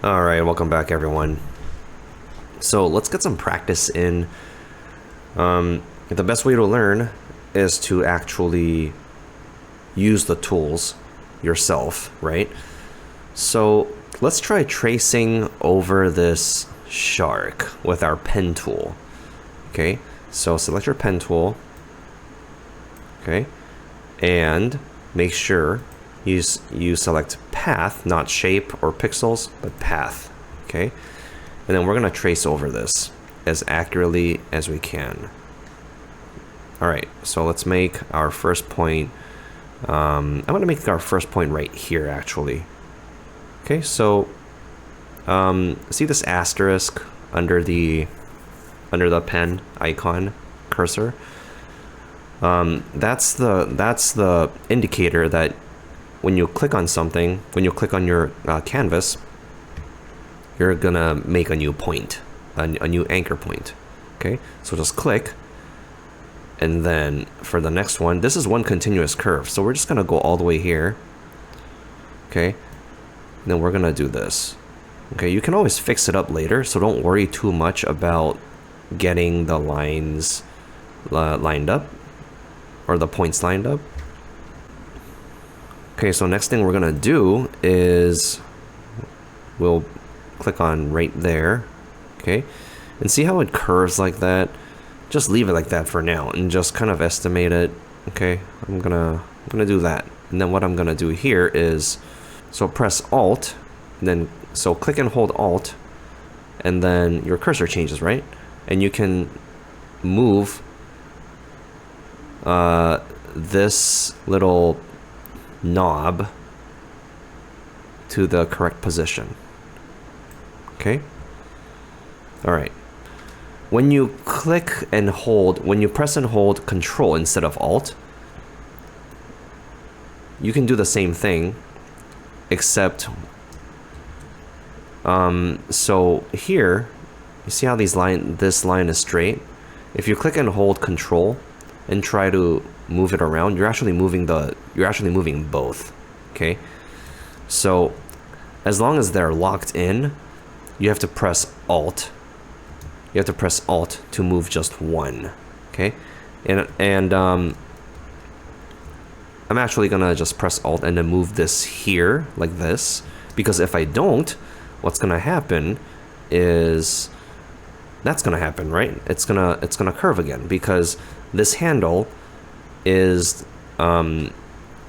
Alright, welcome back everyone. So let's get some practice in. The best way to learn is to actually use the tools yourself, right? So let's try tracing over this shark with our pen tool. Okay, so select your pen tool. Okay, and make sure you select path, not shape or pixels, but path. Okay, and then we're gonna trace over this as accurately as we can. All right, so let's make our first point. I'm gonna make our first point right here, actually. Okay, so see this asterisk under the pen icon cursor? That's the indicator that when you click on something, when you click on your canvas, you're gonna make a new point, a new anchor point. Okay, so just click, and then for the next one, this is one continuous curve, so we're just gonna go all the way here. Okay, and then we're gonna do this. Okay, you can always fix it up later, so don't worry too much about getting the lines lined up, or the points lined up. Okay, so next thing we're gonna do is we'll click on right there. Okay, and see how it curves like that? Just leave it like that for now and just kind of estimate it. Okay, I'm gonna do that. And then what I'm gonna do here is, so press Alt, and then so click and hold Alt, and then your cursor changes, right? And you can move this little knob to the correct position. Okay? Alright. When you click and hold, when you press and hold Control instead of Alt, you can do the same thing, except so here, you see how this line is straight? If you click and hold Control and try to move it around, you're actually moving both. Okay, so as long as they're locked in, you have to press Alt. You have to press Alt to move just one. Okay, and I'm actually gonna just press Alt and then move this here like this, because if I don't, what's gonna happen is that's gonna happen, right? It's gonna curve again, because this handle is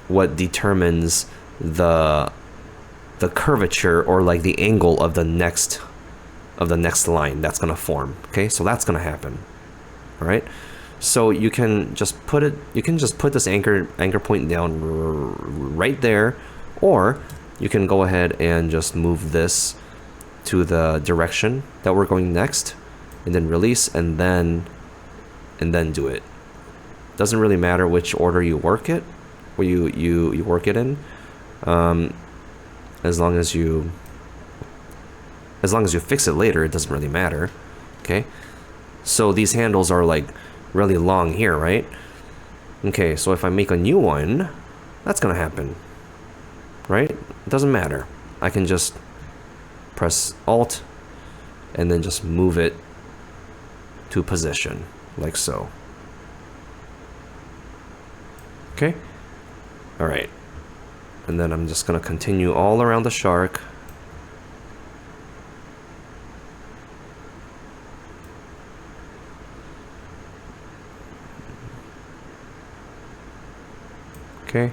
what determines the curvature, or like the angle of the next line that's gonna form. Okay, so that's gonna happen. All right, so you can just put this anchor point down right there, or you can go ahead and just move this to the direction that we're going next, and then release, and then do it. Doesn't really matter which order you work it, where you work it in, as long as you fix it later, it doesn't really matter. Okay, so these handles are like really long here, right? Okay, so if I make a new one, that's gonna happen, right? It doesn't matter. I can just press Alt and then just move it to position, like so. Okay, all right, and then I'm just gonna continue all around the shark. Okay,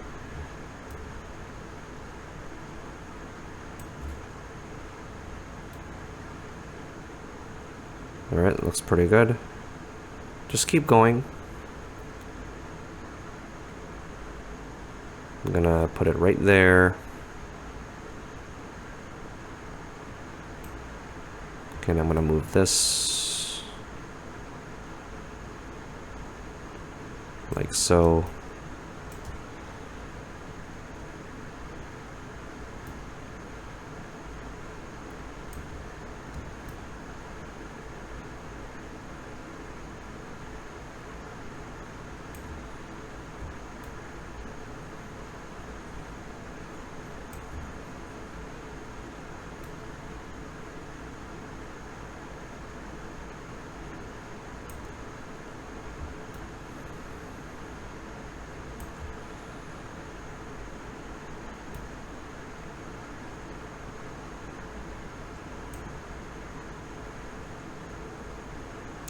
all right, looks pretty good. Just keep going. I'm gonna put it right there. Okay, and I'm gonna move this like so.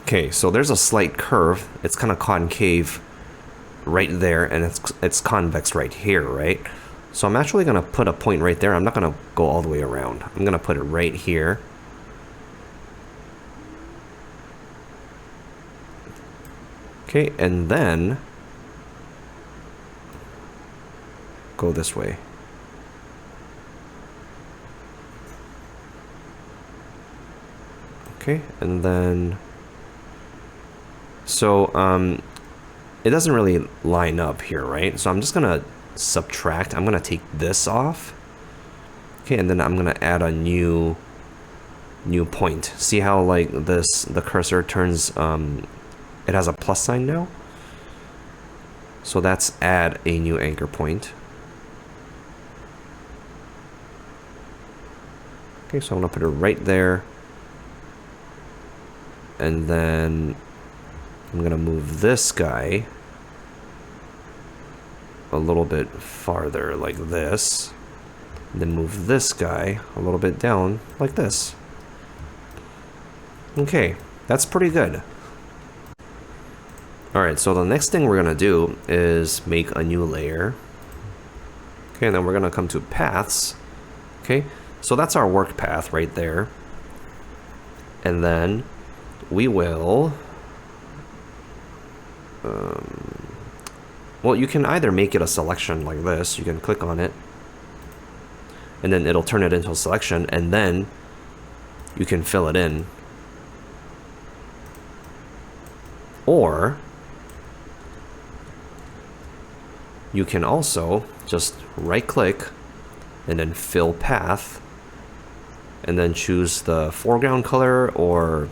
Okay, so there's a slight curve. It's kind of concave right there, and it's convex right here, right? So I'm actually going to put a point right there. I'm not going to go all the way around. I'm going to put it right here. Okay, and then go this way. Okay, and then so it doesn't really line up here, right? So I'm just gonna subtract. I'm gonna take this off. Okay, and then I'm gonna add a new point. See how like the cursor turns it has a plus sign now? So that's add a new anchor point. Okay, so I'm gonna put it right there. And then I'm gonna move this guy a little bit farther like this. And then move this guy a little bit down like this. Okay, that's pretty good. Alright, so the next thing we're gonna do is make a new layer. Okay, and then we're gonna come to paths. Okay, so that's our work path right there. And then we will well, you can either make it a selection like this. You can click on it and then it'll turn it into a selection, and then you can fill it in. Or you can also just right click and then fill path, and then choose the foreground color, or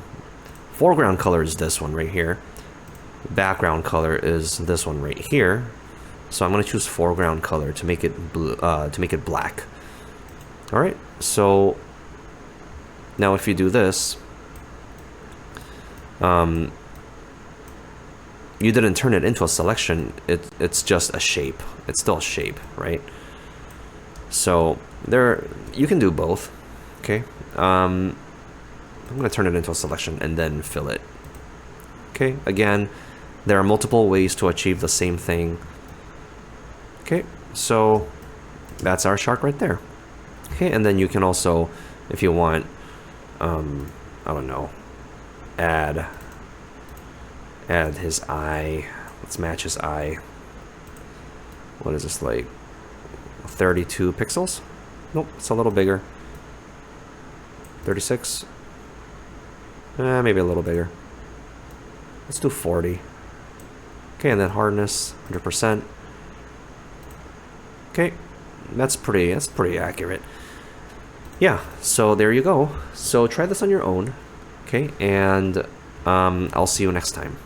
foreground color is this one right here. Background color is this one right here. So I'm going to choose foreground color to make it blue, to make it black. All right. So now if you do this, you didn't turn it into a selection. It's just a shape. It's still a shape, right? So you can do both. Okay. I'm going to turn it into a selection and then fill it. Okay. Again, there are multiple ways to achieve the same thing. Okay. So that's our shark right there. Okay. And then you can also, if you want, I don't know, add his eye. Let's match his eye. What is this, like 32 pixels? Nope, it's a little bigger. 36? Maybe a little bigger. Let's do 40. Okay, and then hardness 100%. Okay, that's pretty accurate. Yeah, so there you go. So try this on your own. Okay, and I'll see you next time.